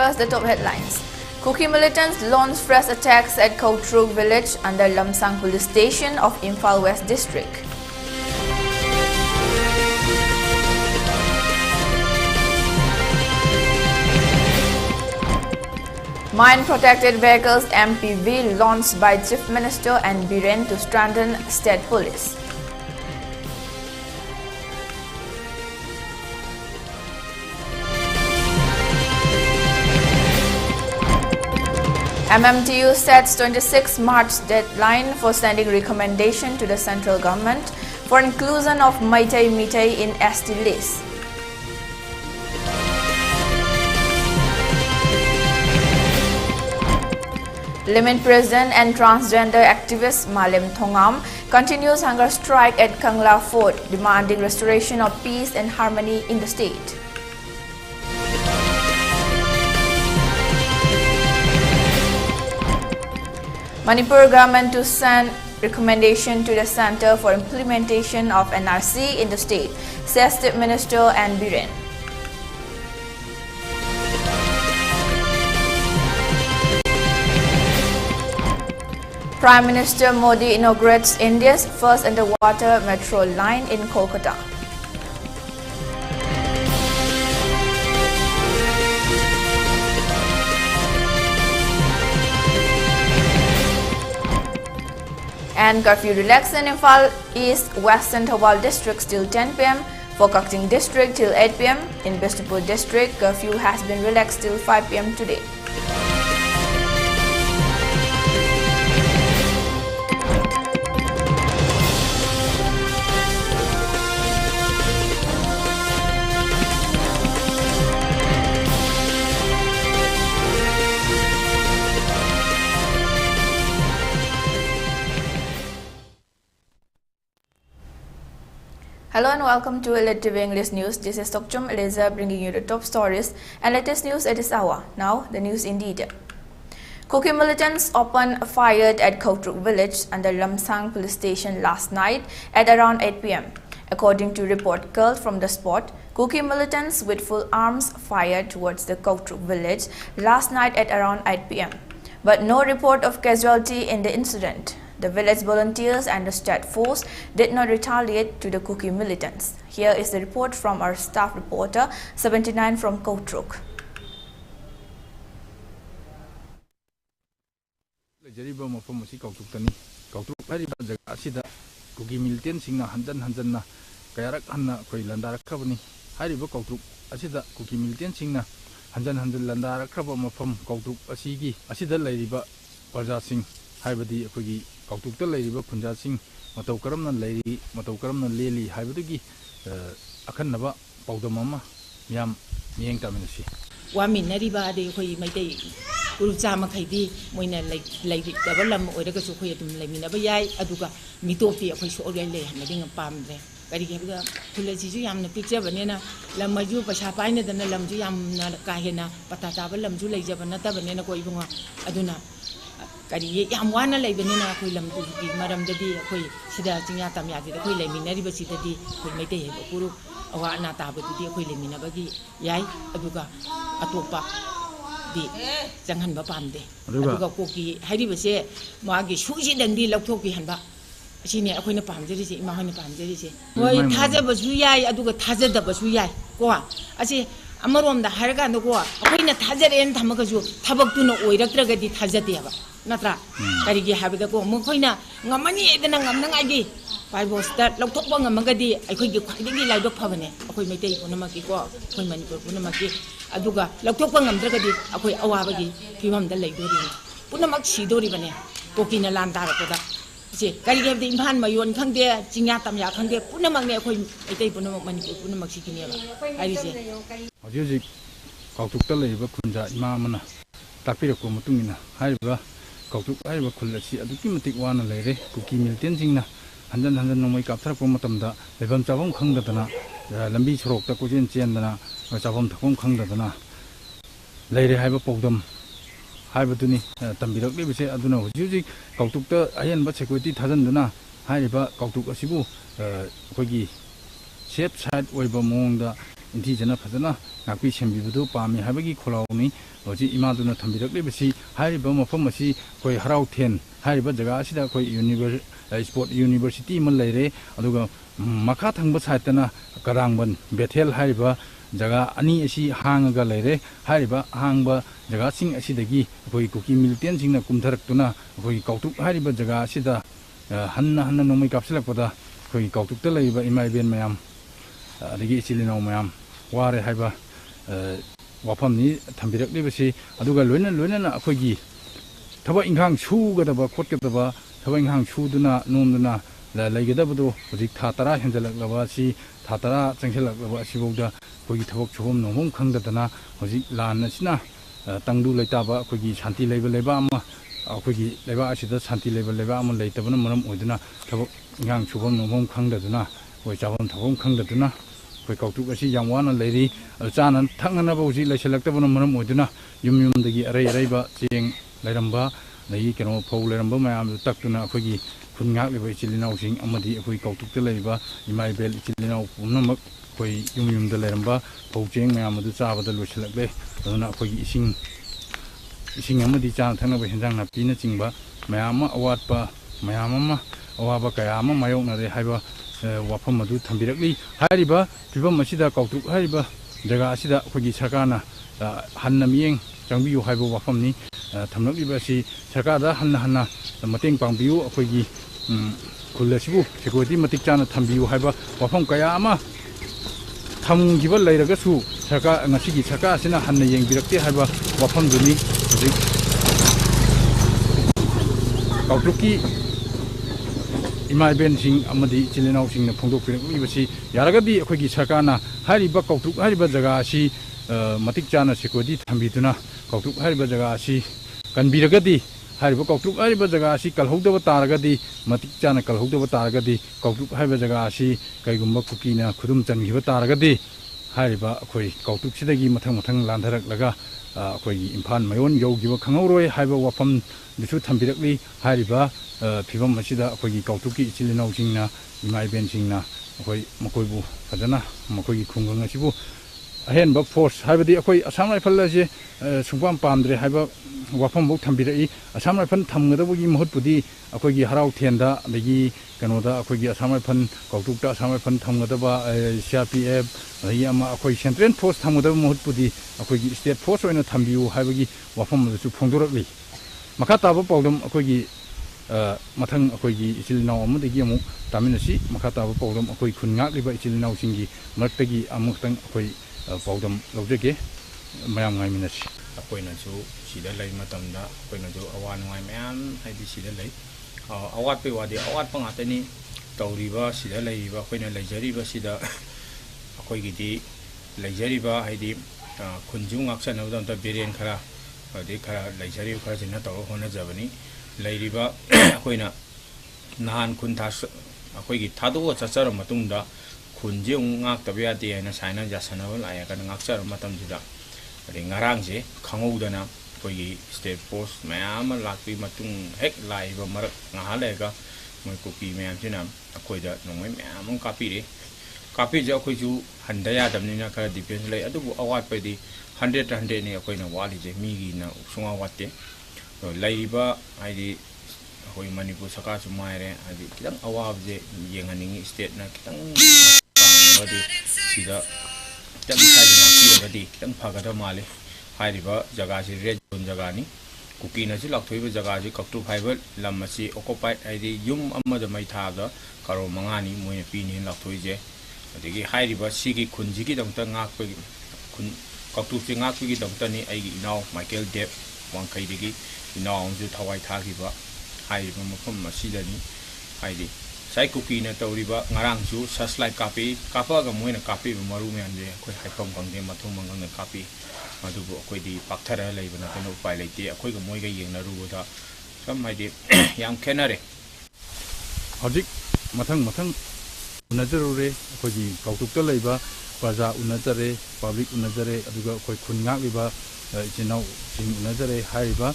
First, the top headlines. Kuki militants launch fresh attacks at Thokchom village under Lamsang police station of Imphal West district. Mine-protected vehicles MPV launched by Chief Minister and Biren to strengthen state police. MMTU sets 26 March deadline for sending recommendation to the central government for inclusion of Meitei in ST list. Limit President and transgender activist Malim Thongam continues hunger strike at Kangla Fort, demanding restoration of peace and harmony in the state. Manipur government to send recommendation to the Center for Implementation of NRC in the state, says the Minister and Biren. Prime Minister Modi inaugurates India's first underwater metro line in Kolkata. And curfew relaxed in Imphal East, Western Thawal districts till 10 p.m. For Kakting district till 8 p.m. In Bishnupur district, curfew has been relaxed till 5 p.m. today. Hello and welcome to ELITETV English News. This is Thokchom, Aleza, bringing you the top stories and latest news at this hour. Now, the news in detail. Kuki militants opened fire at Thokchom village under Lamsang police station last night at around 8 p.m. According to report curled from the spot, Kuki militants with full arms fired towards the Thokchom village last night at around 8 p.m. But no report of casualty in the incident. The village volunteers and the state force did not retaliate to the Kuki militants. Here is the report from our staff reporter, 79 from Thokchom. Kuki militant singna hanjan kayarak hanna koi landarak khabani hariba Thokchom asida Kuki militant singna hanjan landarak khaba mafam Thokchom asigi asida leiriba praja sing haibadi akogi Thokchom ta leiriba punja sing matau karamna leiri matau karamna leli haibadugi akhanaba paudamama miyam miyeng taminasi wa minariba de koi maitei Urucha Makaidi, Moina like Gabalam or the Sukoyatum Laminaba Yai, Aduga, Mitopi, a fish already having a palm there. Very good. Pulaziam, the picture of Banana, Lamaju, Pashapina, than the Lamjam, Kahina, Patata, Lamjula, Javanata, Banana, Koibunga, Aduna. Kadi Yamwana, like Banana, Kulam, Madame de Dia, Sida, Tinata, the Kuila, Minariba City, will make a Kuru, or Anata, but the Kuila Minabagi, Yai, Aduga, Atopa. Jangan bapam deh. Aduga Kuki hari bese magi suji dandi laptopi hanba. Sini aku ini paham jadi sih, mahu ini paham jadi sih. Woi taja basuyai, aduga taja dah basuyai. Koa, asyik amarom dah harga anu koa. Aku ini taja yang thamma kaju, thabak tu no oirak terga di taja dia ba. Natra, kari gi habis aku, mungkin na ngamani itu na ngamnang lagi. Pai bos start laptop bang ngamangadi, aku gi ini lagi dok paham ni. Aku ini mesti pun namaki koa, aku Manipur pun namaki. Aduga, laptop bang ngamdragadi, aku awal bagi, film dah lagi dori. Pun namak sidori bane, Kuki na lantar aku dah. Si, kali dia di Imphal mayon kang dia, cingya tamya kang dia, pun namak ni aku itu pun namak Manipur pun namak sikini apa. Hari si. Jadi, Thokchom terlebih berkunjung imam mana, tapi aku mutungina. Hari bah, Thokchom hari bah kulasi, aduki metik wana lere, Kuki militant singna, hanjan nomai kapter pun matam dah, lebam cabang kang dah na, lambi sorok tak kujen cian dah na. Cabam thakong khang da na leire haiba pogdam haiba tuni tambirak le bise aduna huji Thokchom ta ayan ba security thajan duna haiba Thokchom asibu kogi safe side oiba mong da इंथीजना फजना नापी सेंबिबदु पामी हाबगी खोलाउनी होजि इमादुना थंबिरक्लिबसी हारिबा मफम असि कोई हराउ then हारिबा जगह असिदा कोई sport university मन लेरे अदुगा मखा थंगबा साइतना करांगबन Bethel हारिबा जगह अनि असि हांगगा लेरे हारिबा हांगबा जगह सिंग असिदगी कोई कुकी मिलिटेंट सिंगना कुमथरक्तुना कोई कौतुक हारिबा जगह असिदा हन्ना हन्ना नोमै कापसलकपदा कोई कौतुकता लेबा इमाइबेन मयाम अदगी इचिलिनाउ मयाम वारे हाइबा वाफमनी थंबिरक्लिबसी अदुगा लोइना अखोगी थबक इंगांग सुगदबा खोटगदबा थबक इंगांग सुदुना नोमदुना लेगदबदो हुजिक था 10 हेंजलक्लबा सी था 10 चंगसेलक्लबा सिबौदा अखोगी थबक सुबम नोमम खंगदना हुजिक लानसिना तंगदु लेताबा अखोगी शांति लेबा अमा अखोगी लेबा असिदा शांति लेबा अमा लेतबना मरम ओइदुना थबक इंगांग सुबम नोमम खंगदना कोई चावम थबम खंगदना कोई कौतुक असी याम वाना लेरी चाना थंगनबा हुजिक लेसलक्तबना मरम ओइदुना युमयुमदगी अरैबा चेंग लेरंबा लगी कनो फौ लेरंबा मयाम तक्तुना अखोगी खुनगाक लेबा इचिलिनाउसिंग अमदी अखोई कौतुकते लेबा इमाइबेल इचिलिनाउ पुनमक कोई युमयुमदा लेरंबा फौ चेंग मयाम अदु चाबदा लोइसलक्ले अदुना अखोगी इसिंग अमदी चाना थंगनबा हिंजांग नापीना चिंगबा मयाम अवाटपा मयाम अमा अवाबा कया अमा मायोकनरे हाइबा वाफम अदु थंबिरक्ली हारिबा फिबम असिदा कौतुक हारिबा जगह असिदा अखोगी सरकारना हन्ना मियेंग चंगबियु हाइबा वाफमनी थमलक्लिबा असि सरकारदा हन्ना मतेंग पांगबियु अखोगी खुलसिबु सिक्योरिटी मतिक चाना थंबियु हाइबा वाफम कया अमा थमगिबा लेरगसु सरकार ngasiगी सरकार असिना हन्ना येंगबिरक्ते हाइबा वाफम दुनी हुजिक कौतुकी इमाइबेन सिंग अमदी चिलिनाउ सिंग न फोंदोकपिरक्लिबसी यारगदी अखोगी सरकारना हारिबा कौतुक हारिबा जगह असि मतिक चाना सिक्योरिटी थंबिदुना कौतुक हारिबा जगह असि कनबिरगदी हारिबा कौतुक हारिबा जगह असि कलहौदबा तारगदी मतिक चाना कलहौदबा तारगदी कौतुक हारिबा जगह असि कैगुम्बा कुकीना खुदुम चनगिबा तारगदी हारिबा अखोई कौतुक सिदगी मथंग मथंग लांधरक्लगा अखोई इम्फाल मयोन यौगिबा खंगौरोय हारिबा वाफम दिसु थंबिरक्ली हारिबा फिबम असिदा अखोई कौतुकी इचिलिनाउ सिंगना इमाइबेन सिंगना अखोई मकोइबु फजना मकोई खुंगंग असिबु अहेन फोर्स हाइबदी अखोई असम राइफल असे सुंपाम पामद्रे हाइबा वाफम बौ थंबिरई असम राइफल थमगदबगी महत्पुदी अखोई हराउ थेंदा दगी कनोदा अखोई असम राइफल कौतुकता असम राइफल थमगदबा सीआरपीएफ दगी अमा अखोई सेंट्रल फोर्स थमगदब महत्पुदी अखोई स्टेट फोर्स ओइना थंबियु हाइबगी वाफम दसु फोंदोरक्ली मखा ताबा पौदम अखोई मथंग अखोई इचिलिनाउ अमदगी अमु तामिनसी मखा ताबा पौदम अखोई खुनगाक्लिबा इचिलिनाउ सिंगी मरतगी अमुक्तंग अखोई पौदम लौजगे मयाम गाइमिनसी अखोइनसु सिदा लई मतमदा अखोइनसु अवा नुंगाइ मयाम हाइदि सिदा लई अवाटपे वादे अवाटपा ngaतनी तौरिबा सिदा लईबा अखोइना लैजरिबा सिदा अखोइगिदि लैजरिबा हाइदि खुनजु ngaksanabdam ta beren khara ade khara लैजरि खरा जिना तौ होना जबनी लैरिबा अखोइना नान खुन थास अखोइगी थादो Cachar मतुंगदा खुनजे ngaktabe ade haina saina jasanaba laia kana ngakchar matamjida ade ngarangje khangouda कोई स्टेट पोस्ट मैम लापी हेक लाइब मर ngahalega मैं कुकी मैम से अखोद नोंमै मैम कापीजे अखोजु हंदा यादबनिना खरा डिफेंस लै अदुबु अवाटपदि 100 ने अखोइना वालिजे मीगिना सुंगा वाते लैरिबा हाइदि अखोइ मणिपुर सरकार सुमाइरे हाइदि खितंग अवाबजे येंगनिंग स्टेट ना खितंग पांगबदि सिदा खितंग साइजना पीरगदि खितंग फगदा माले हाइरिबा जगासी रेड जोन जगानी कुकी नसी लाथोइबा जगासी कक्टु फाइबर लमसी ऑक्युपाइड आइदि युम अमद मैथादा करो मंगानी मोइने पीनी लाथोइजे अदगी हाइरिबा सिगी खुनजिगी दंता ngaकपगी खुन कक्टु से ngaकपगी दंतानी आइगी इनाउ माइकल डेप वांखैदिगी इनाउ अंजु थवाइ थागिबा हाइरिबा मफम मसीदनी हाइदि साइ कुकी न तौरिबा ngarangju ससलाइ कापागा मोइना कापी मरु म्यानजे खोइ हाइफम गंगे मथुम मंगन कापी अदुबु अखोइदि पाक्थरा लैबना कनो उपाय लैते अखोइगा मोइगा येंगनरुबदा सम हाइदि याम खेनारे हजिक मथंग उनजरुरे अखोइगी कौतुकता लैबा प्रजा उनजरे पब्लिक उनजरे अदुगा अखोइ खुनगाक्लिबा इचिनाउ सिंग उनजरे हाइबा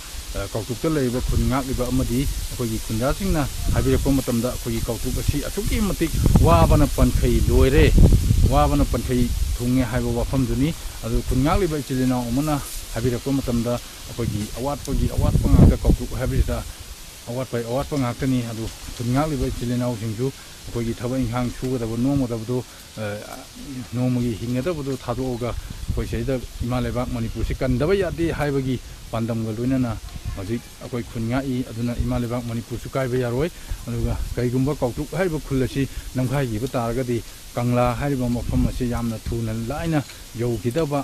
कौतुकता लैबा खुनगाक्लिबा अमदि अखोइगी खुनजासिंगना हाबिरपा मतमदा अखोइगी कौतुक असि असुकी मतिक वाबना पनखै लोइरे wabana panthei thunge haiba wafam duni adu kunyak liba chilina umana habirako matamda akogi awat panga ka kautu habita awat panga kani adu kunyak liba chilina singju akogi thaba inghang chuga da no da bu no mugi hinga da bu thado ga koi seida imaleba manipur sikan daba yadi haibagi pandam ga luina Mazik akoi khunga I aduna imaleba manipur su kai ba yaroi anuga kaigumba kautu haiba khulasi namkhai gi bataraga di kangla haiba mafam asi yamna thuna laina yogidaba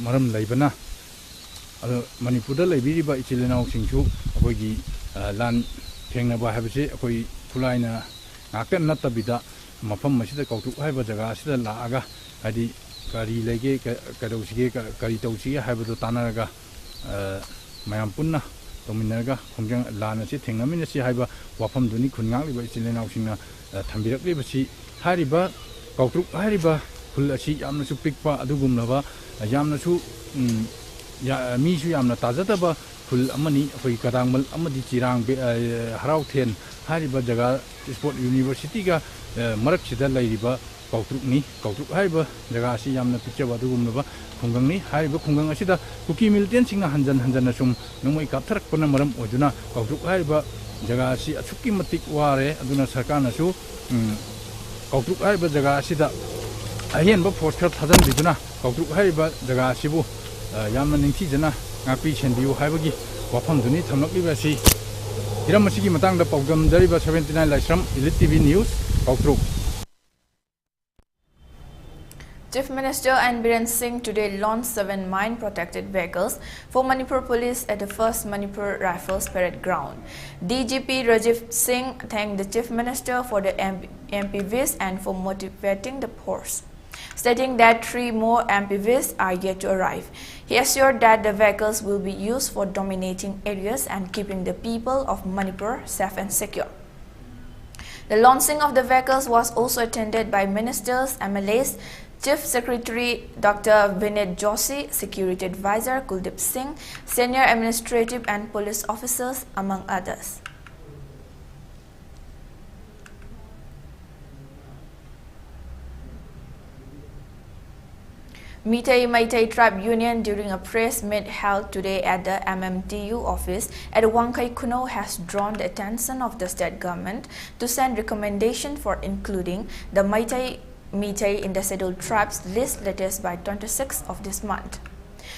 maram leibana adu manipur da leibiri ba ichilenau singchu akoi gi lan thengna ba habisi akoi thulaina ngakan natabida mafam masida kautu haiba jaga asida laaga hadi kari lege kadosige kari tausi haiba do tanaraga mayam punna Tominaga, Kongjang Lana, Tingamin, Haiba, Wapam Duni, Kungang, Chilena, Tambirak Libasi, Hariba, Kautruk Hariba, Kulashi, Yamnasu Pikpa, Adugum Lava, Yamnasu Mishu Yamna Tazataba, Kul Amani, Karangal, Amadi Chirang, Harau Ten, Hariba Jaga, Sport University, Marakshida Ladiba, Kautruk Ni, Kautruk Haiba, Jagasi Yamna Picture Badugum Lava. Kongang ni hariba kongang asida Kuki militant singna hanjan asum nomoi kaptharak pana maram oduna kautruk hariba jaga asi achuki matik ware aduna sarkar nasu kautruk hariba jaga asida ahen ba force khar thajan biduna kautruk hariba jaga asibu yamna ningthi jana ngapi chendiu haibagi wafam duni thamlakli basi iram asigi matang da pawgam dariba 79 laisram ELITETV news kautruk Chief Minister and Biren Singh today launched 7 mine-protected vehicles for Manipur Police at the first Manipur Rifles Parade Ground. DGP Rajiv Singh thanked the Chief Minister for the MPVs and for motivating the force, stating that 3 more MPVs are yet to arrive. He assured that the vehicles will be used for dominating areas and keeping the people of Manipur safe and secure. The launching of the vehicles was also attended by ministers, MLAs, Chief Secretary Dr. Vinay Joshi, Security Advisor Kuldeep Singh, senior administrative and police officers, among others. Maitai Tribe Union during a press meet held today at the MMTU office at Wangkai Kuno has drawn the attention of the state government to send recommendation for including the Maitai in the scheduled tribes list latest by 26th of this month.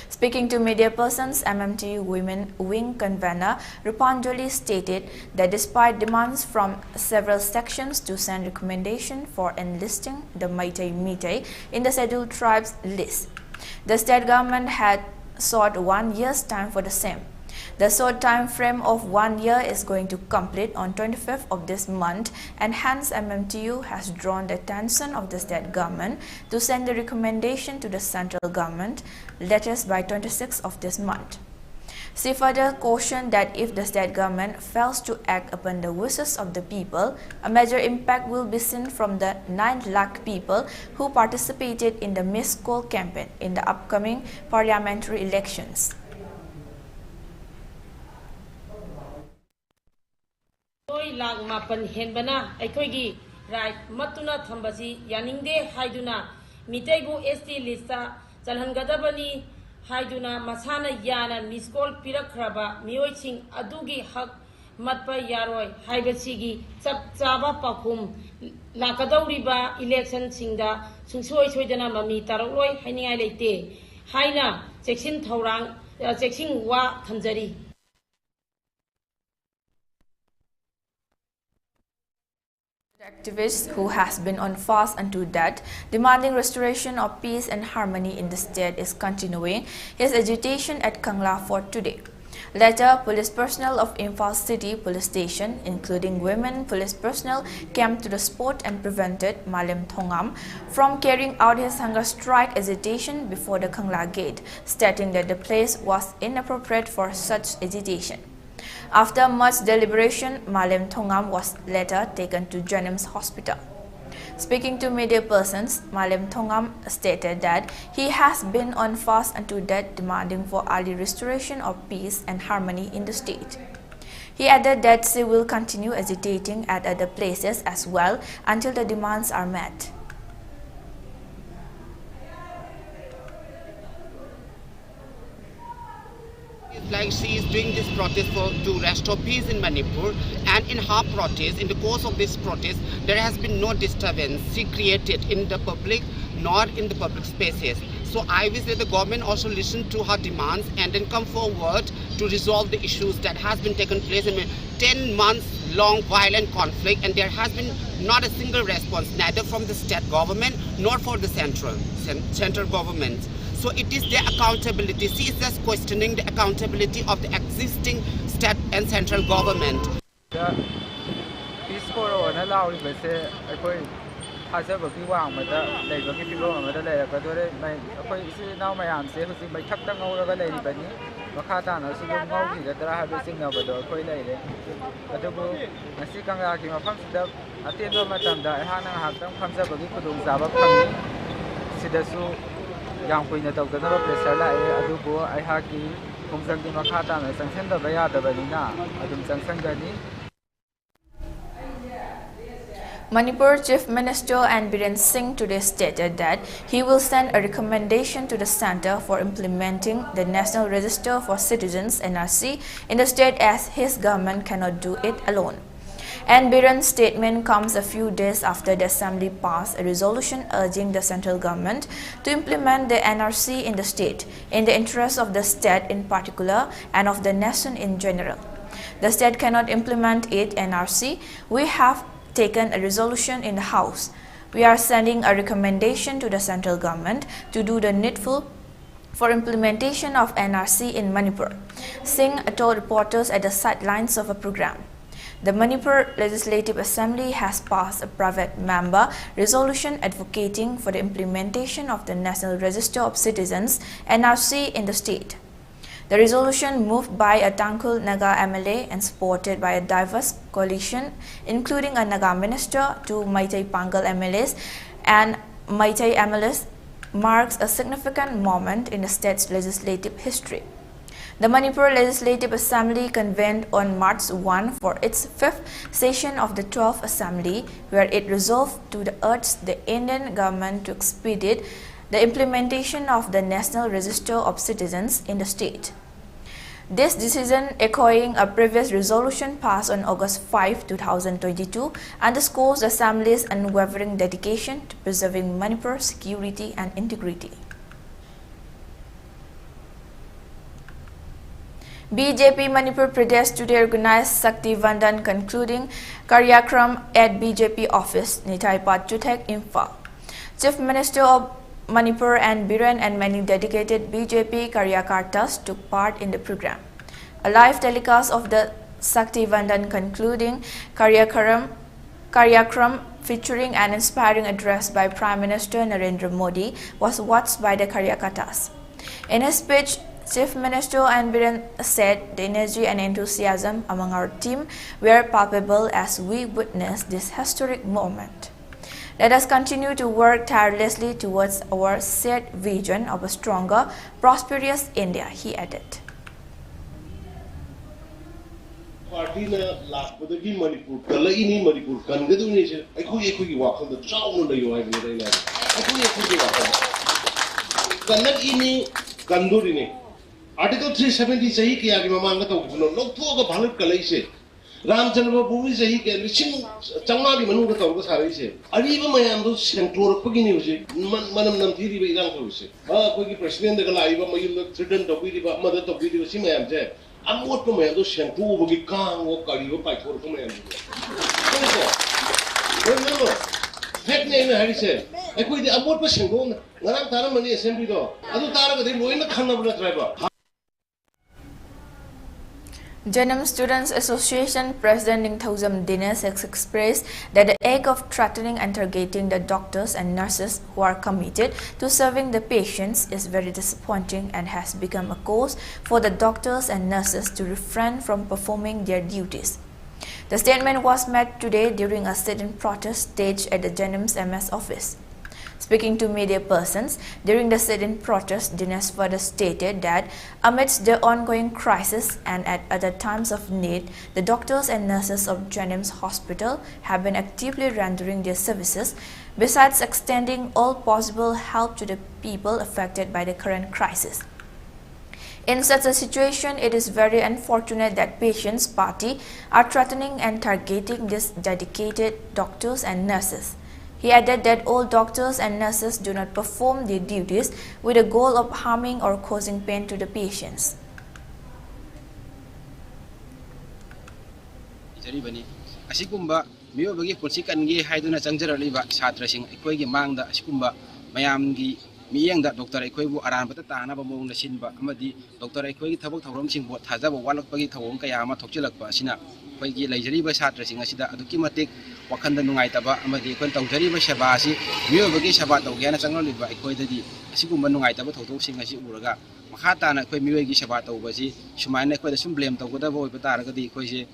Speaking to media persons, MMTU Women Wing Convener Rupanjali stated that despite demands from several sections to send recommendation for enlisting the Maitai in the scheduled tribes list, the state government had sought 1 year's time for the same. The short time frame of 1 year is going to complete on 25th of this month, and hence MMTU has drawn the attention of the state government to send the recommendation to the central government latest by 26th of this month. She further cautioned that if the state government fails to act upon the wishes of the people, a major impact will be seen from the 9 lakh people who participated in the Miss Call campaign in the upcoming parliamentary elections. Lag mapan henbana aikoigi right matuna thambasi yaningde haiduna mitaibu ST lista chalhangadabani haiduna masana yana miskol pirakhraba mioiching adugi hak matpa yaroi haibachigi chap chaba pakum lakadauriba election singda sungsoi soidana mami taroloi hainingai leite haina cheksin thaurang cheksin wa thamjari. Activist who has been on fast unto death, demanding restoration of peace and harmony in the state, is continuing his agitation at Kangla Fort today. Later, police personnel of Imphal City Police Station, including women police personnel, came to the spot and prevented Malim Thongam from carrying out his hunger strike agitation before the Kangla gate, stating that the place was inappropriate for such agitation. After much deliberation, Malim Thongam was later taken to Jennings Hospital. Speaking to media persons, Malim Thongam stated that he has been on fast unto death, demanding for early restoration of peace and harmony in the state. He added that she will continue agitating at other places as well until the demands are met. like she is doing this protest to restore peace in Manipur, and in her protest, in the course of this protest, there has been no disturbance she created in the public nor in the public spaces. So I wish that the government also listen to her demands and then come forward to resolve the issues that has been taken place in 10 months long violent conflict, and there has been not a single response, neither from the state government nor for the central government. So it is their accountability. She is just questioning the accountability of the existing state and central government. Hazabaki Wamada, Labaki Piloma, the Labrador, my now my aunt says, my Taktan over the lady Benny, Makatan, so don't know that I have a signal of the Koi lady. But the book, I see Kangaki, my pumps up, I think no matter that Hana Hatam comes up with Zaba Pami, Sidasu, young queen of the Nova Presala, Adubo, I haki, Kumsaki Makatan, and Santa Bayada Banina, Adum Sansangani. Manipur Chief Minister and Biren Singh today stated that he will send a recommendation to the Centre for implementing the National Register for Citizens (NRC) in the state, as his government cannot do it alone. And Biren's statement comes a few days after the Assembly passed a resolution urging the central government to implement the NRC in the state, in the interest of the state in particular and of the nation in general. The state cannot implement it NRC. We have taken a resolution in the House. We are sending a recommendation to the central government to do the needful for implementation of NRC in Manipur, Singh told reporters at the sidelines of a program. The Manipur Legislative Assembly has passed a private member resolution advocating for the implementation of the National Register of Citizens (NRC) in the state. The resolution, moved by a Tangkhul Naga MLA and supported by a diverse coalition, including a Naga minister, two Meitei Pangal MLAs and Meitei MLAs, marks a significant moment in the state's legislative history. The Manipur Legislative Assembly convened on March 1 for its 5th session of the 12th Assembly, where it resolved to urge the Indian government to expedite the implementation of the National Register of Citizens in the state. This decision, echoing a previous resolution passed on August 5, 2022, underscores the Assembly's unwavering dedication to preserving Manipur's security and integrity. BJP Manipur Pradesh today organized Sakti Vandan concluding Karyakram at BJP office, Nithaipat Chuthek, Imphal. Chief Minister of Manipur and Biren and many dedicated BJP Karyakartas took part in the program. A live telecast of the Sakti Vandan concluding Karyakram featuring an inspiring address by Prime Minister Narendra Modi was watched by the Karyakartas. In his speech, Chief Minister and Biren said the energy and enthusiasm among our team were palpable as we witnessed this historic moment. Let us continue to work tirelessly towards our shared vision of a stronger, prosperous India, he added. Party na lakpadagi Manipur kalaini Manipur kangaduni se ekui wakal da chawno na yo ai ni na ekui wakal kanak ini kanduri ne Article 370 sahi kiya ki mamanga to no lokto ga bhalut kalai se Ramchandra Bhumi sahi ke lishin changna gi manu ga to ga sarai se ari ba mayam do sentor pagi ni use manam nam thiri be irang ko use ha koi ki president ga lai ba mayum na threaten to bi ba mother to bi si mayam je amot ko mayam do sentor ba gi kang wo kari wo pai thor ko mayam no Heck ne na hari se ekoi di amot pa sentor ngarang taram mani assembly do adu tara ga de loina khanna bula driver Janam Students Association President Thokchom has expressed that the act of threatening and interrogating the doctors and nurses who are committed to serving the patients is very disappointing and has become a cause for the doctors and nurses to refrain from performing their duties. The statement was made today during a sit-in protest staged at the Janam's MS office. Speaking to media persons during the sit-in protest, Dinesh further stated that amidst the ongoing crisis and at other times of need, the doctors and nurses of Janim's hospital have been actively rendering their services, besides extending all possible help to the people affected by the current crisis. In such a situation, it is very unfortunate that patients' party are threatening and targeting these dedicated doctors and nurses. He added that all doctors and nurses do not perform their duties with the goal of harming or causing pain to the patients. Asigumba miyobagi pulsikangi haiduna changjaraaliba satrasing ikoigi mangda asigumba mayamgi miyangda doctor ikoibu aranbata tanaba mawngda sinba amadi doctor ikoigi thabak thawromsing bo thajaba walakpagi thawong kaya ama thokchilakpa asina ikoigi leijariba satrasing asida aduki matik wakhanda nungaitaba amadi ikon tawjariba seba asi miyobagi seba tawgyana changloliba ikoidadi asigumba nungaitaba thawtoksing asi uraga makhatana ikoi miyoigi seba tawbasi sumaina ikoida sum blame tawgodaba oiba taragadi ikoise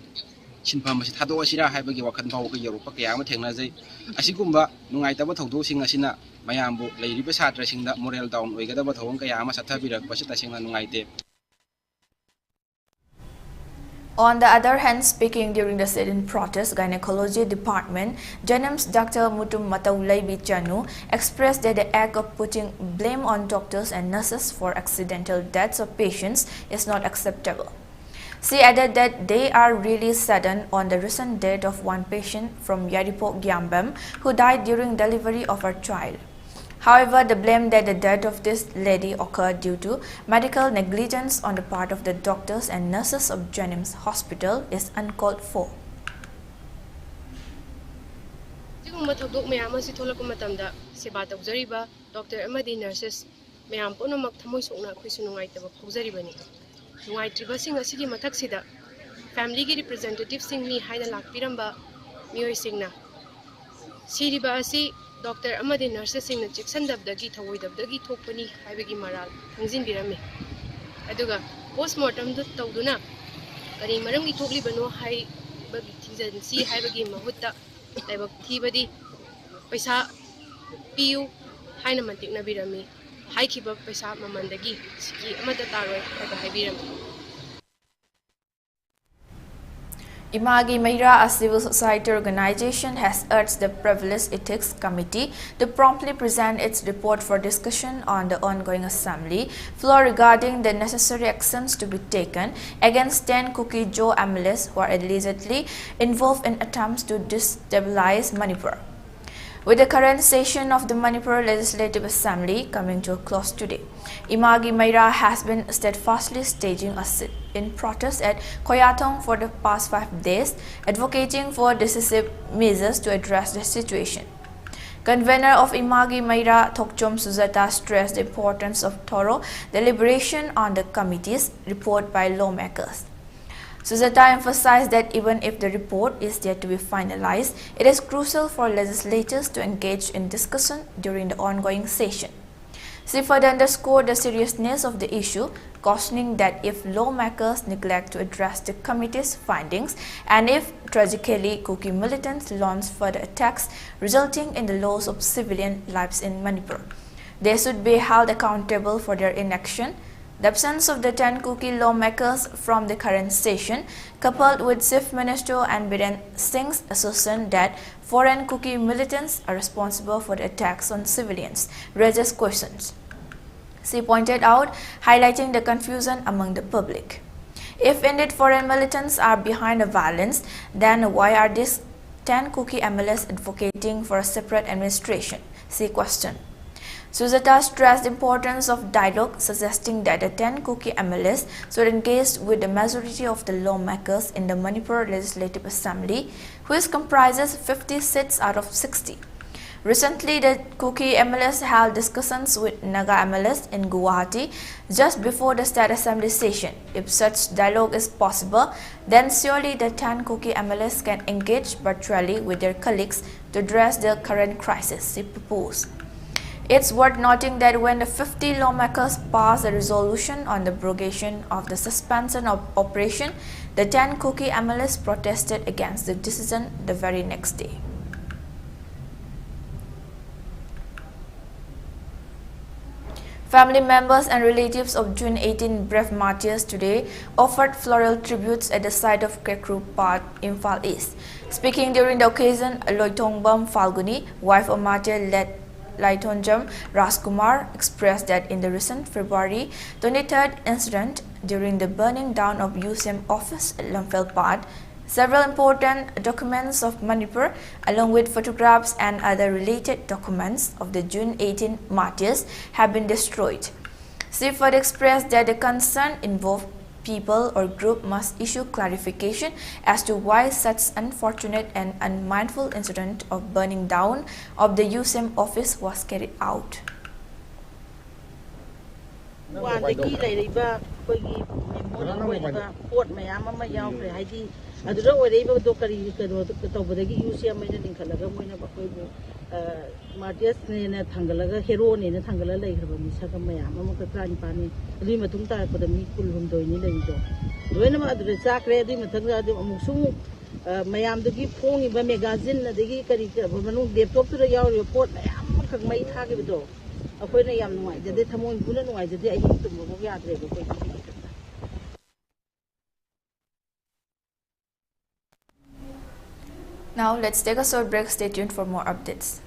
Shinpam si thado asira haibagi wakhan bawo ka Europa kaya ama thengnajai asigumba nungaitaba thawdosing asina mayambu leiriba satrasingda moral down oigadaba thawong kaya ama sathabirak pasi tasingna nungaite. On the other hand, speaking during the sit-in protest, Gynecology Department, Janam's Dr. Mutum Mataulaibi Chanu expressed that the act of putting blame on doctors and nurses for accidental deaths of patients is not acceptable. She added that they are really saddened on the recent death of one patient from Yaripo Gyambam who died during delivery of her child. However, the blame that the death of this lady occurred due to medical negligence on the part of the doctors and nurses of Jennings Hospital is uncalled for. Family representative sing ni haina lakpiramba mioi singna siriba asi doctor amadi nurses singna cheksandabdagi thawoidabdagi thokpani haibagi maral hangjin birame aduga postmortem du tawduna kari maramgi thokli bano hai bagi thijansi haibagi mahutta laibak thibadi paisa piu haina mantikna birame hai khiba paisa mamandagi siki amada taroi haibiram. Imagi Meira, a civil society organization, has urged the Privileged Ethics Committee to promptly present its report for discussion on the ongoing assembly floor regarding the necessary actions to be taken against 10 Kuki Joe MLAs who are allegedly involved in attempts to destabilize Manipur. With the current session of the Manipur Legislative Assembly coming to a close today, Imagi Meira has been steadfastly staging a sit-in protest at Koyatong for the past 5 days, advocating for decisive measures to address the situation. Convener of Imagi Meira, Thokchom Suzata, stressed the importance of thorough deliberation on the committee's report by lawmakers. Suzata emphasized that even if the report is yet to be finalized, it is crucial for legislators to engage in discussion during the ongoing session. She further underscored the seriousness of the issue, cautioning that if lawmakers neglect to address the committee's findings and if, tragically, Kuki militants launch further attacks resulting in the loss of civilian lives in Manipur, they should be held accountable for their inaction. The absence of the 10 Kuki lawmakers from the current session, coupled with Chief Minister and Biren Singh's assertion that foreign Kuki militants are responsible for the attacks on civilians, raises questions. She pointed out, highlighting the confusion among the public. If indeed foreign militants are behind the violence, then why are these 10 Kuki MLAs advocating for a separate administration? She questioned. Suzata stressed the importance of dialogue, suggesting that the 10 Kuki MLAs should engage with the majority of the lawmakers in the Manipur Legislative Assembly, which comprises 50 seats out of 60. Recently, the Kuki MLAs held discussions with Naga MLAs in Guwahati just before the State Assembly session. If such dialogue is possible, then surely the 10 Kuki MLAs can engage virtually with their colleagues to address the current crisis, she proposed. It's worth noting that when the 50 lawmakers passed a resolution on the abrogation of the suspension of operation, the 10 Kuki MLAs protested against the decision the very next day. Family members and relatives of June 18 brave martyrs today offered floral tributes at the site of Kekru Park, Imphal East. Speaking during the occasion, Loitongbam Falguni, wife of martyr, led Thokchom Rajkumar expressed that in the recent February 23rd incident during the burning down of USM office at Lamphel, several important documents of Manipur, along with photographs and other related documents of the June 18 martyrs, have been destroyed. She further expressed that the concern involved people or group must issue clarification as to why such unfortunate and unmindful incident of burning down of the USM office was carried out. Martyrs ne thangalaga hero ne thangala leigraba misaka mayam amaka trani pani ri matung ta ko mi kulhum doini leido doina ma adre chakre di mathanga adu amusu mayam dagi phongi ba magazine na dagi kari manu laptop tu yaw report mayam khak mai tha ge do akoi na yam nuai jade thamon puna nuai jade ai tum bo yadre bo ko. Now let's take a short break. Stay tuned for more updates.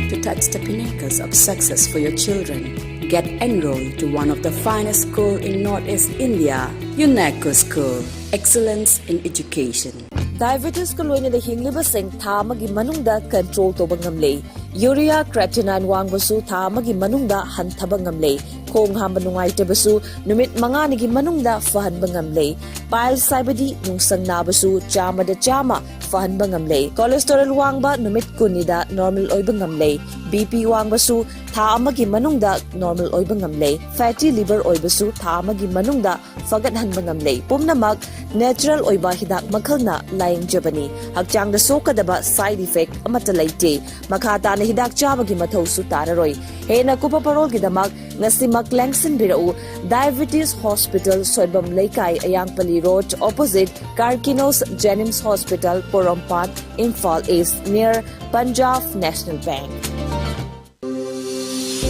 To touch the pinnacles of success for your children, get enrolled to one of the finest schools in Northeast India, UNESCO School. Excellence in Education. Diabetes ko loina da hingliba sing tha magi manungda control to bangamle. Urea creatinine wangbasu tha magi manungda hanthaba ngamle. Khong hamba nungai tebasu numit mangani gi manungda fahan bangamle. Bile saibadi nungsang nabasu chama da chama fahan bangamle. Cholesterol wangba numit kunida normal oy bangamle. BP wangbasu tha amagi manungda normal oy bangamle. Fatty liver oy basu tha amagi manungda fagat han bangamle. Pumnamak natural oiba hidak makhalna layang jabani. Hakchang da sokadaba side effect amata laite. Makata na hidak chabagi mathau su tararoi. Hena kupa parol gidamak ngasimak langsin birau Diabetes Hospital Soibam Laikai Ayangpali Road opposite Karkinos Jennings Hospital Porompat, Imphal East near Punjab National Bank.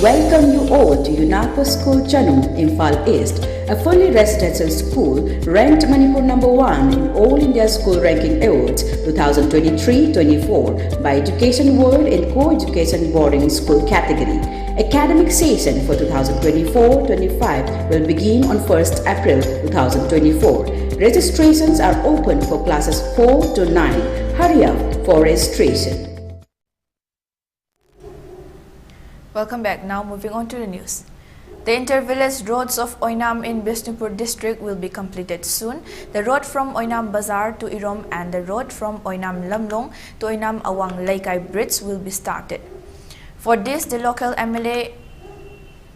Welcome you all to UNESCO School Chanum, Imphal East, a fully residential school ranked Manipur #1 in All India School Ranking Awards 2023-24 by Education World in Co-Education Boarding School category. Academic session for 2024-25 will begin on 1st April 2024. Registrations are open for classes 4 to 9. Hurry up for registration. Welcome back. Now moving on to the news. The inter-village roads of Oinam in Bishnupur district will be completed soon. The road from Oinam Bazar to Irom and the road from Oinam Lamlong to Oinam Awang Laikai Bridge will be started. For this, the local MLA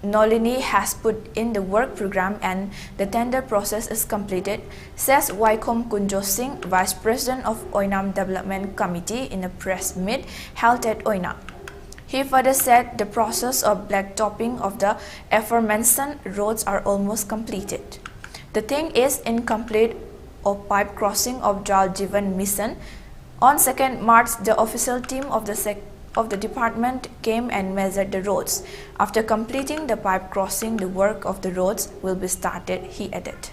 Nolini has put in the work program and the tender process is completed, says Waikom Kunjo Singh, Vice President of Oinam Development Committee in a press meet held at Oinam. He further said the process of blacktopping of the aforementioned roads are almost completed. The thing is incomplete of pipe crossing of Jal Jeevan Mission. On 2nd March, the official team of the department came and measured the roads. After completing the pipe crossing, the work of the roads will be started, he added.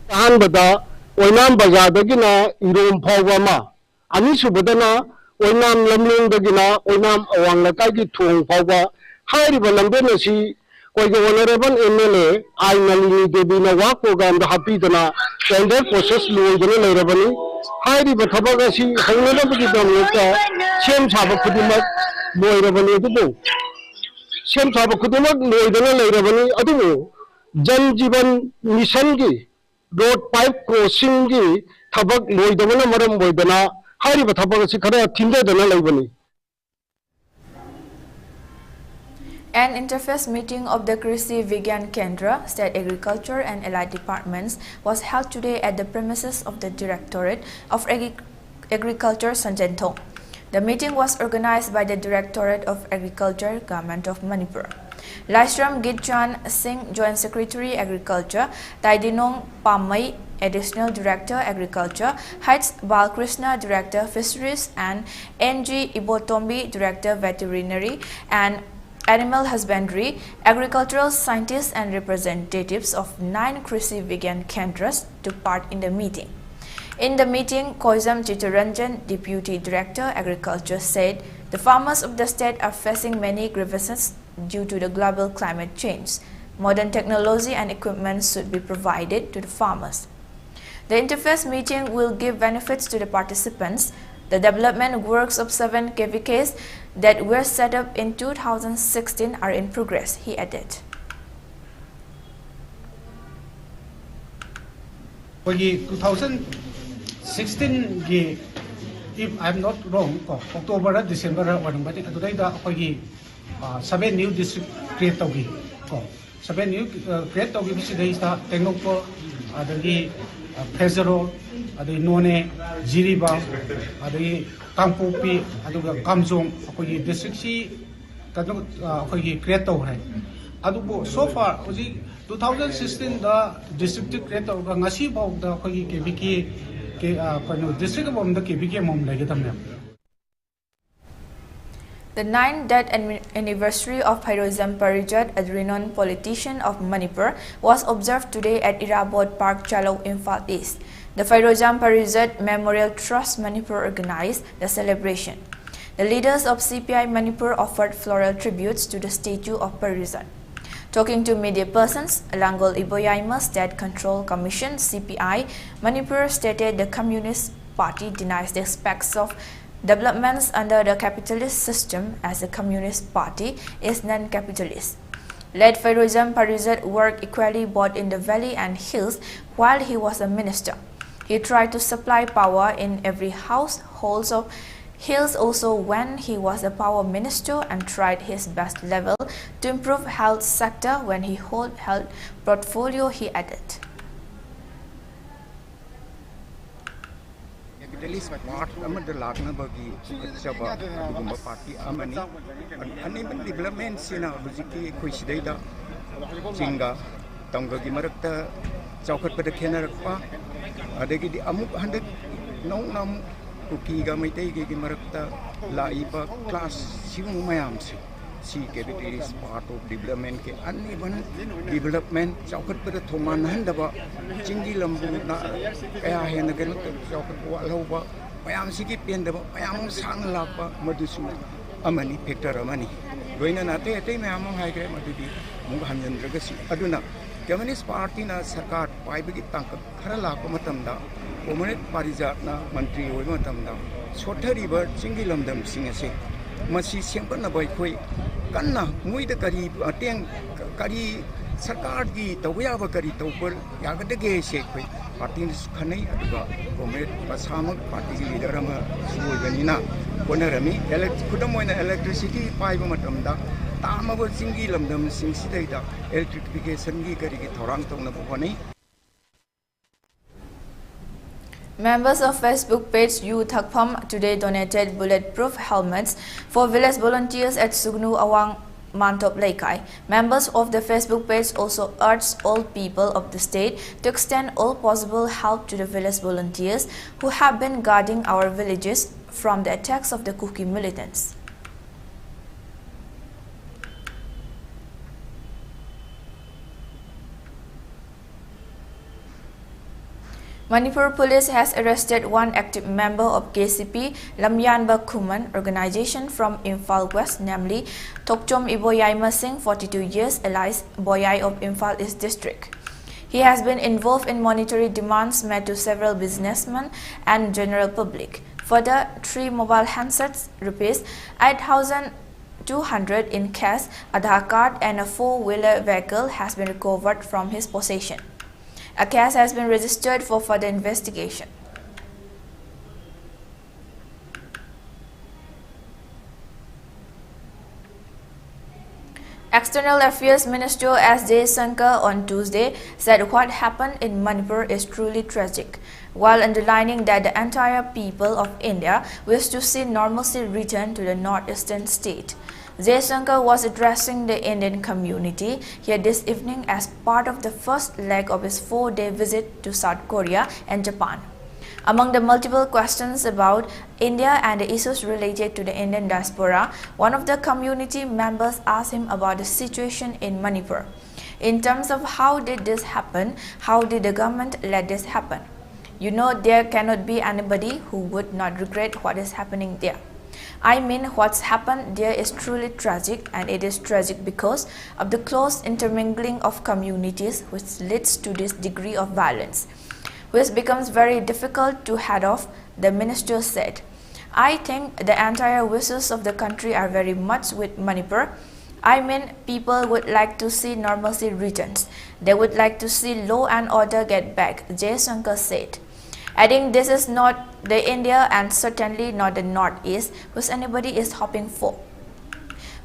Oinam Bazar dagina Irom Pawama. Ani subadana Oinam Lamlong dagina Oinam Awang Laikai gi thong phawba hairiba lambe na si koige honorable MLA I Nalini Devi na work program da hapidana tender process loidana leirabani hairiba thabaga si haunana bagi damta sem saba khudimak loirabani adubu sem saba khudimak loidana leirabani adubu Jal Jeevan Mission gi road pipe crossing gi thabak loidana maram boidana An interface meeting of the Krishi Vigyan Kendra, State Agriculture and Allied Departments was held today at the premises of the Directorate of Agriculture, Sanjantong. The meeting was organized by the Directorate of Agriculture, Government of Manipur. Laishram Gitchan Singh, Joint Secretary Agriculture, Taidinong Pamai, Additional Director Agriculture, Heights Balkrishna, Director Fisheries, and N.G. Ibotombi, Director Veterinary and Animal Husbandry, agricultural scientists and representatives of 9 Krishi Vigyan Kendras took part in the meeting. In the meeting, Koizam Chitranjan, Deputy Director Agriculture, said the farmers of the state are facing many grievances due to the global climate change. Modern technology and equipment should be provided to the farmers. The interface meeting will give benefits to the participants. The development works of 7 KVKs that were set up in 2016 are in progress, he added. For 2016, if I'm not wrong, October and December, today the 7 new district create 7 new create Tengopo, Pesaro, None, Jiriba, Kampupi, Kamzong, district create so far, 2016 the district create ngasi bau the KBK district of the KBK mom like The 9th death anniversary of Phairozdam Parijat, a renowned politician of Manipur, was observed today at Irabod Park, Chalok, Imphal East. The Phairozdam Parijat Memorial Trust Manipur organized the celebration. The leaders of CPI Manipur offered floral tributes to the statue of Parijat. Talking to media persons, Langol Iboyaima State Control Commission (CPI) Manipur stated the Communist Party denies the aspects of developments under the capitalist system, as the Communist Party is non-capitalist. Late Phairozdam Parijat worked equally both in the valley and hills while he was a minister. He tried to supply power in every household of hills also when he was a power minister, and tried his best level to improve health sector when he held health portfolio, he added. Capitalist part amada lagna bagi chaba dugumba party amani uneven development sina hujiki khuisidai da chinga tangga gi marakta chaukat pada khenarakpa adagi di amuk handak nam Kuki ga maitai gi marakta laiba class simu mayam si capitalist part of development ke uneven development chaukat pada thoman handaba chingi lambu na kaya hena gano chaukat wa loba mayam si ki pendaba mayam sang lakpa madusu amani factor amani loina na te mayam hai gre madudi mung hanjandra ga si aduna Communist Party na sarkar paibagi tangka khara lakpa matamda Communist Parijat na mantri oi matamda sothari bar chingi lamdam singase masi sengpa na bai khoi kanna muida kari ateng kari sarkar gi tawya ba kari tawpar yagadage se khoi party ni khanai aduga Communist pasamag party gi leader ama suoi ganina konarami khudam oina electricity paiba matamda tamaba chingi lamdam singsidai da electrification gi kari gi thorang tongna bhani. Members of Facebook page Thokchom today donated bulletproof helmets for village volunteers at Sugnu Awang Mantop Laikai. Members of the Facebook page also urged all people of the state to extend all possible help to the village volunteers who have been guarding our villages from the attacks of the Kuki militants. Manipur police has arrested one active member of KCP Lamyanba Kuman organization from Imphal West, namely Thokchom Iboyaima Singh, 42 years, alias Boyai of Imphal East District. He has been involved in monetary demands made to several businessmen and general public. Further, 3 mobile handsets, rupees 8,200 in cash, Aadhaar card and a 4-wheeler vehicle has been recovered from his possession. A case has been registered for further investigation. External Affairs Minister S. Jaishankar on Tuesday said what happened in Manipur is truly tragic, while underlining that the entire people of India wish to see normalcy return to the northeastern state. Jaishankar was addressing the Indian community here this evening as part of the first leg of his 4-day visit to South Korea and Japan. Among the multiple questions about India and the issues related to the Indian diaspora, one of the community members asked him about the situation in Manipur. In terms of how did this happen, how did the government let this happen? You know, there cannot be anybody who would not regret what is happening there. I mean, what's happened there is truly tragic, and it is tragic because of the close intermingling of communities which leads to this degree of violence, which becomes very difficult to head off, the minister said. I think the entire wishes of the country are very much with Manipur. I mean, people would like to see normalcy returns. They would like to see law and order get back, Jaishankar said. Adding, this is not the India and certainly not the Northeast which anybody is hoping for.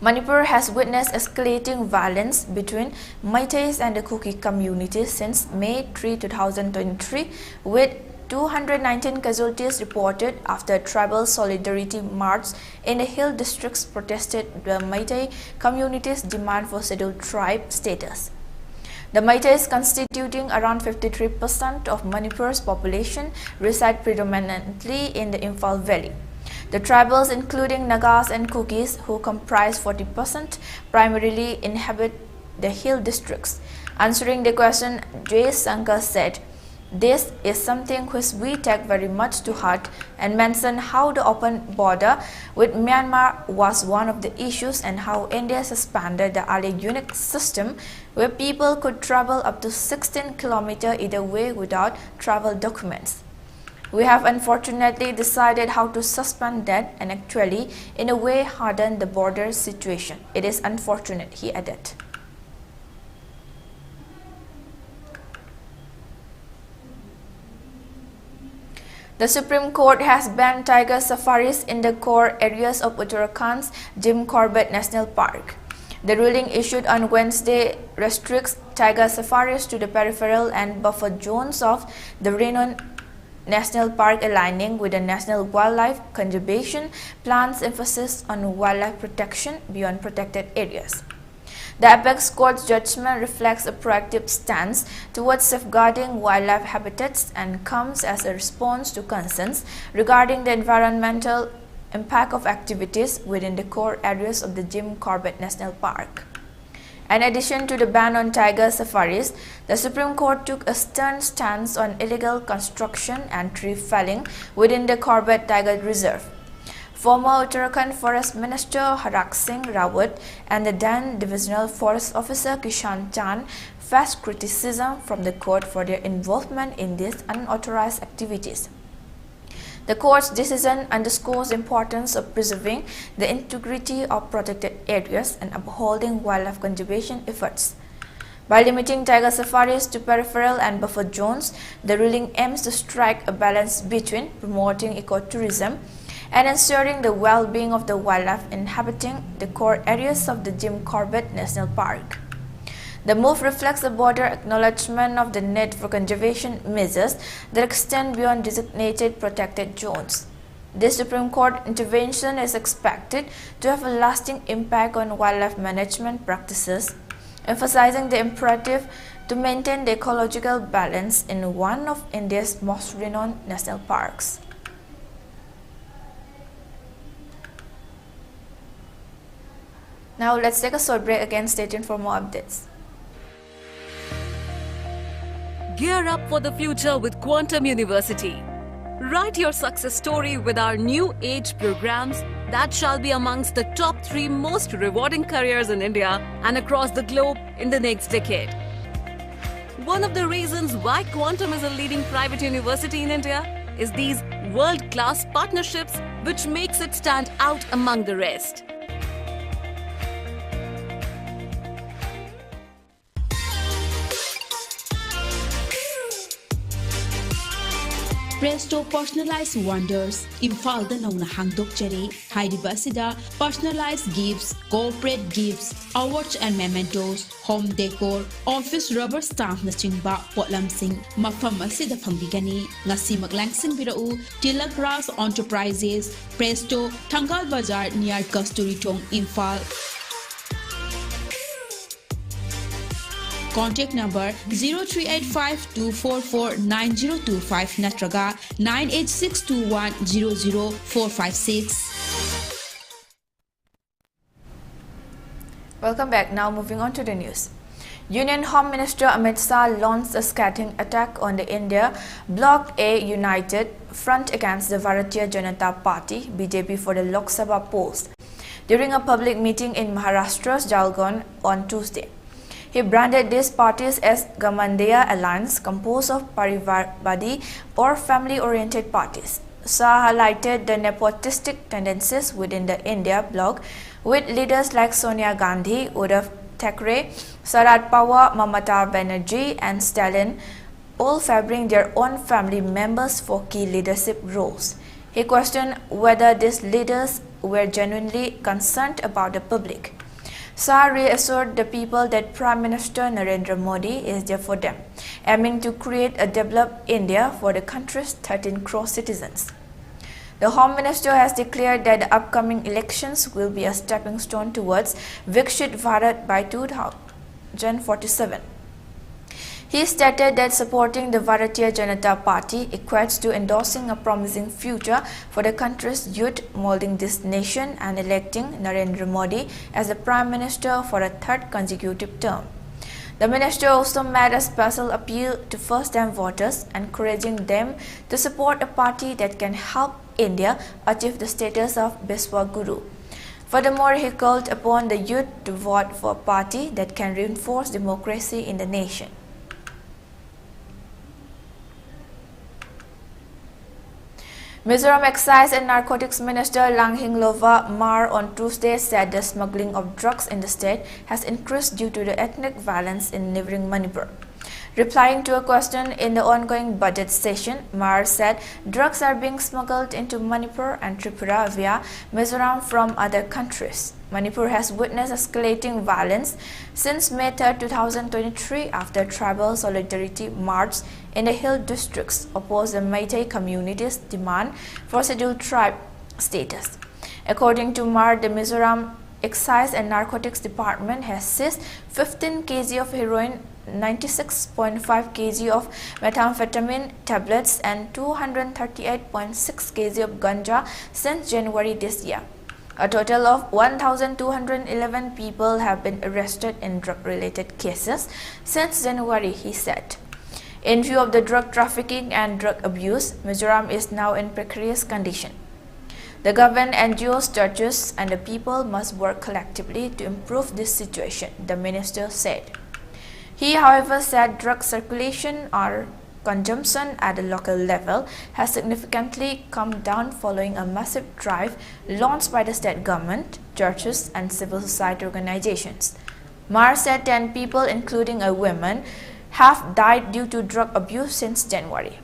Manipur has witnessed escalating violence between Meiteis and the Kuki communities since May 3, 2023, with 219 casualties reported after a tribal solidarity march in the hill districts protested the Meitei community's demand for scheduled tribe status. The Meiteis, constituting around 53% of Manipur's population, reside predominantly in the Imphal Valley. The tribals, including Nagas and Kukis, who comprise 40%, primarily inhabit the hill districts. Answering the question, Jaishankar said, "This is something which we take very much to heart," and mentioned how the open border with Myanmar was one of the issues and how India suspended the early unique system where people could travel up to 16 kilometers either way without travel documents. We have unfortunately decided how to suspend that and actually in a way harden the border situation. It is unfortunate, he added. The Supreme Court has banned tiger safaris in the core areas of Uttarakhand's Jim Corbett National Park. The ruling issued on Wednesday restricts tiger safaris to the peripheral and buffer zones of the renowned National Park, aligning with the National Wildlife Conservation Plan's emphasis on wildlife protection beyond protected areas. The Apex Court's judgment reflects a proactive stance towards safeguarding wildlife habitats and comes as a response to concerns regarding the environmental impact of activities within the core areas of the Jim Corbett National Park. In addition to the ban on tiger safaris, the Supreme Court took a stern stance on illegal construction and tree felling within the Corbett Tiger Reserve. Former Uttarakhand Forest Minister Harak Singh Rawat and the then Divisional Forest Officer Kishan Chand faced criticism from the court for their involvement in these unauthorized activities. The court's decision underscores the importance of preserving the integrity of protected areas and upholding wildlife conservation efforts. By limiting tiger safaris to peripheral and buffer zones, the ruling aims to strike a balance between promoting ecotourism and ensuring the well-being of the wildlife inhabiting the core areas of the Jim Corbett National Park. The move reflects a broader acknowledgement of the need for conservation measures that extend beyond designated protected zones. This Supreme Court intervention is expected to have a lasting impact on wildlife management practices, emphasizing the imperative to maintain the ecological balance in one of India's most renowned national parks. Now let's take a short break again. Stay tuned for more updates. Gear up for the future with Quantum University. Write your success story with our new age programs that shall be amongst the top 3 most rewarding careers in India and across the globe in the next decade. One of the reasons why Quantum is a leading private university in India is these world-class partnerships, which makes it stand out among the rest. Presto Personalized Wonders Imphal Nauna Hangdok Cheri Hairiba Asida Personalized Gifts, Corporate Gifts, Awards and Mementos, Home Decor, Office Rubber Stamp Nachingba Potlam Singh Mafam Asida Pambigani Ngasi Maglangsing Birau Tilak Ras Enterprises Presto Tangal Bazar near Kasturi Tong Imphal. Contact number 0385-244-9025 natraga 98621-00456. Welcome back. Now moving on to the news. Union Home Minister Amit Shah launched a scathing attack on the India Bloc A United Front against the Bharatiya Janata Party (BJP) for the Lok Sabha polls during a public meeting in Maharashtra's Jalgaon on Tuesday. He branded these parties as Gamandeya Alliance, composed of Parivarvadi or family-oriented parties. Shah highlighted the nepotistic tendencies within the India bloc, with leaders like Sonia Gandhi, Uddhav Thackeray, Sharad Pawar, Mamata Banerjee and Stalin all favoring their own family members for key leadership roles. He questioned whether these leaders were genuinely concerned about the public. Shah reassured the people that Prime Minister Narendra Modi is there for them, aiming to create a developed India for the country's 13 crore citizens. The Home Minister has declared that the upcoming elections will be a stepping stone towards Vikshit Bharat by 2047. He stated that supporting the Bharatiya Janata Party equates to endorsing a promising future for the country's youth, molding this nation and electing Narendra Modi as the Prime Minister for a third consecutive term. The minister also made a special appeal to first-time voters, encouraging them to support a party that can help India achieve the status of Biswa Guru. Furthermore, he called upon the youth to vote for a party that can reinforce democracy in the nation. Mizoram Excise and Narcotics Minister Langhinglova Mar on Tuesday said the smuggling of drugs in the state has increased due to the ethnic violence in neighboring Manipur. Replying to a question in the ongoing budget session, Mar said drugs are being smuggled into Manipur and Tripura via Mizoram from other countries. Manipur has witnessed escalating violence since May 3, 2023 after tribal solidarity march in the hill districts opposed the Meitei community's demand for scheduled tribe status. According to Mar, the Mizoram Excise and Narcotics Department has seized 15 kg of heroin, 96.5 kg of methamphetamine tablets and 238.6 kg of ganja since January this year. A total of 1,211 people have been arrested in drug-related cases since January, he said. In view of the drug trafficking and drug abuse, Mizoram is now in precarious condition. The government, NGOs, churches and the people must work collectively to improve this situation, the minister said. He, however, said drug circulation or consumption at the local level has significantly come down following a massive drive launched by the state government, churches and civil society organizations. Mar said 10 people, including a woman, have died due to drug abuse since January.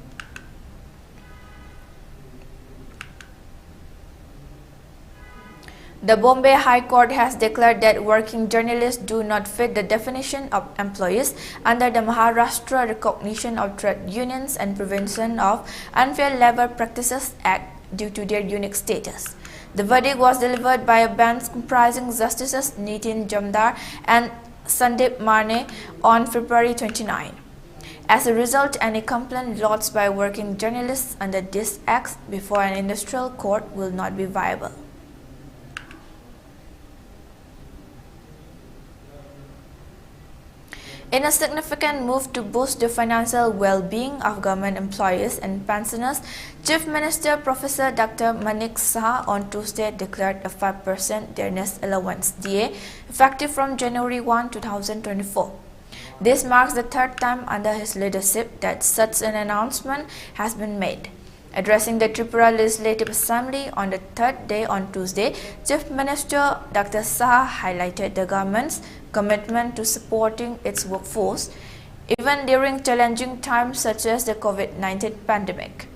The Bombay High Court has declared that working journalists do not fit the definition of employees under the Maharashtra Recognition of Trade Unions and Prevention of Unfair Labour Practices Act due to their unique status. The verdict was delivered by a bench comprising Justices Nitin Jamdar and Sandeep Marne on February 29. As a result, any complaint lodged by working journalists under this act before an industrial court will not be viable. In a significant move to boost the financial well-being of government employees and pensioners, Chief Minister Professor Dr. Manik Saha on Tuesday declared a 5% dearness allowance (DA) effective from January 1, 2024. This marks the third time under his leadership that such an announcement has been made. Addressing the Tripura Legislative Assembly on the third day on Tuesday, Chief Minister Dr. Saha highlighted the government's commitment to supporting its workforce, even during challenging times such as the COVID-19 pandemic.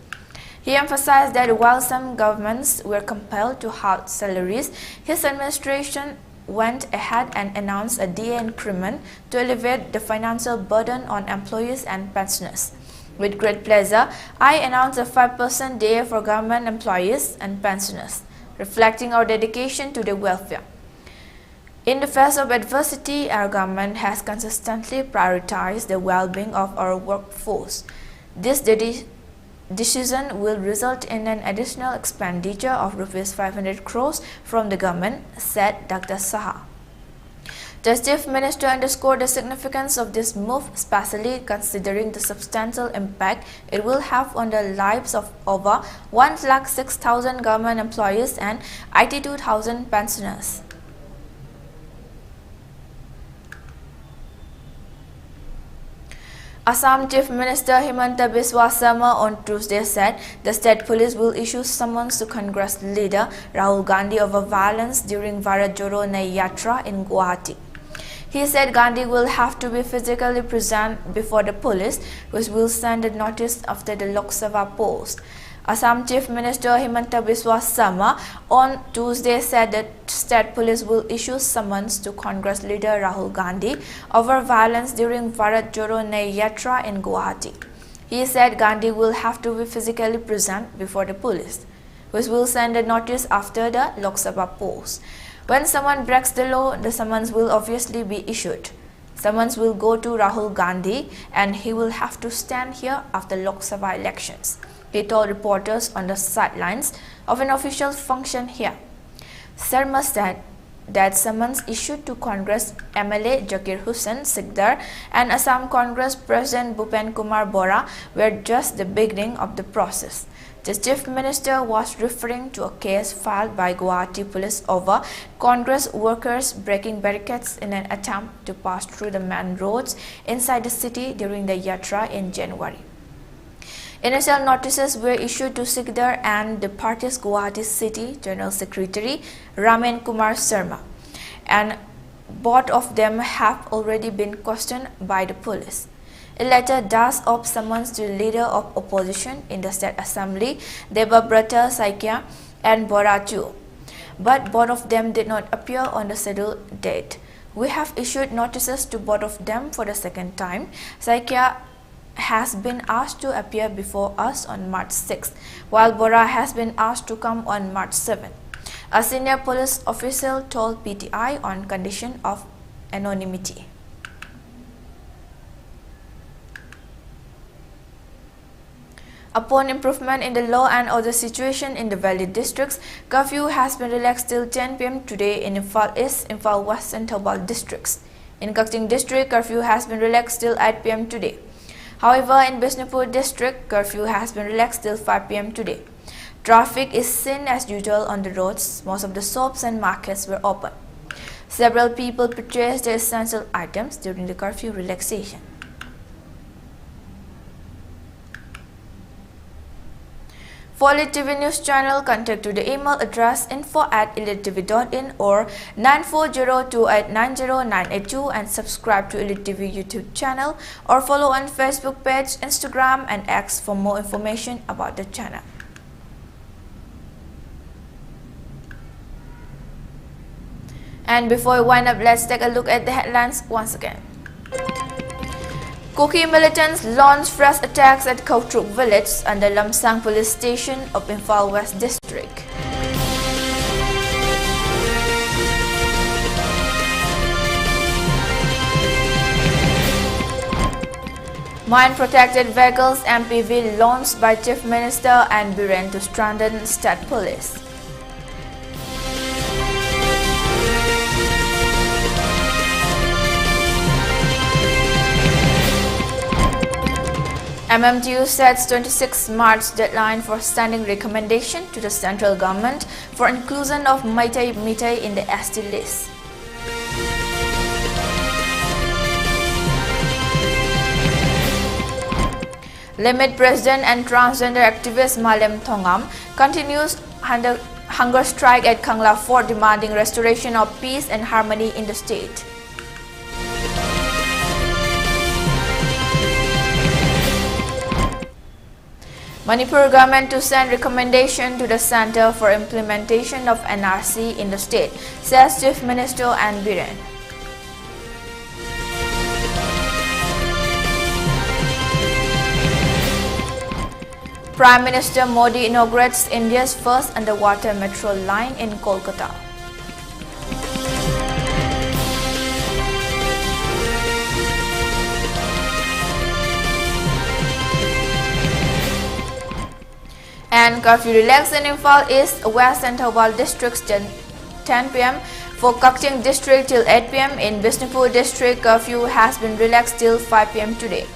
He emphasized that while some governments were compelled to halt salaries, his administration went ahead and announced a DA increment to alleviate the financial burden on employees and pensioners. With great pleasure, I announced a 5% DA for government employees and pensioners, reflecting our dedication to their welfare. In the face of adversity, our government has consistently prioritized the well-being of our workforce. This decision will result in an additional expenditure of Rs 500 crores from the government, said Dr. Saha. The Chief Minister underscored the significance of this move, especially considering the substantial impact it will have on the lives of over 106,000 government employees and 82,000 pensioners. Assam Chief Minister Himanta Biswa Sarma on Tuesday said the state police will issue summons to Congress leader Rahul Gandhi over violence during Bharat Jodo Nyaya Yatra in Guwahati. He said Gandhi will have to be physically present before the police, which will send a notice after the Lok Sabha polls. Assam Chief Minister Himanta Biswa Sarma on Tuesday said that state police will issue summons to Congress leader Rahul Gandhi over violence during Bharat Jodo Nyaya Yatra in Guwahati. He said Gandhi will have to be physically present before the police, which will send a notice after the Lok Sabha polls. When someone breaks the law, the summons will obviously be issued. Summons will go to Rahul Gandhi and he will have to stand here after Lok Sabha elections, he told reporters on the sidelines of an official function here. Sarma said that summons issued to Congress MLA Zakir Hussain Sikdar and Assam Congress President Bhupen Kumar Bora were just the beginning of the process. The Chief Minister was referring to a case filed by Guwahati police over Congress workers breaking barricades in an attempt to pass through the main roads inside the city during the Yatra in January. Initial notices were issued to Sikdar and the party's Guwahati City General Secretary Ramen Kumar Sharma, and both of them have already been questioned by the police. A letter does up summons to the leader of opposition in the State Assembly, Debabrata Saikia and Bora Chu, but both of them did not appear on the scheduled date. We have issued notices to both of them for the second time. Saikia has been asked to appear before us on March 6, while Bora has been asked to come on March 7. A senior police official told PTI on condition of anonymity. Upon improvement in the law and order situation in the Valley districts, curfew has been relaxed till 10 p.m. today in Imphal East, Imphal West and Thoubal districts. In Kakching district, curfew has been relaxed till 8 p.m. today. However, in Bishnupur district, curfew has been relaxed till 5 p.m. today. Traffic is seen as usual on the roads. Most of the shops and markets were open. Several people purchased their essential items during the curfew relaxation. For ELITETV News Channel, contact to the email address info@elitetv.in or 9402890982 and subscribe to ELITETV YouTube channel or follow on Facebook page, Instagram and X for more information about the channel. And before we wind up, let's take a look at the headlines once again. Kuki militants launched fresh attacks at Thokchom village under Lamsang police station of Imphal West district. Mine-protected vehicles MPV launched by Chief Minister and Biren to strengthen state police. MMTU sets 26 March deadline for standing recommendation to the central government for inclusion of Meitei in the ST list. Limit President and transgender activist Malem Thongam continues hunger strike at Kangla Fort demanding restoration of peace and harmony in the state. Manipur government to send recommendation to the Center for Implementation of NRC in the state, says Chief Minister and Biren. Prime Minister Modi inaugurates India's first underwater metro line in Kolkata. And curfew relaxed in Imphal East, West and Thobal districts 10 p.m. For Thokchom district till 8 p.m. In Bishnupur district, curfew has been relaxed till 5 p.m. today.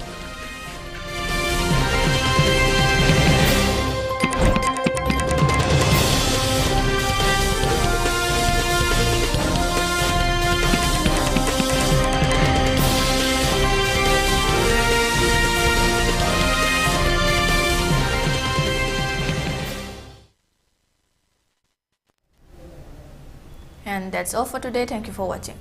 And that's all for today. Thank you for watching.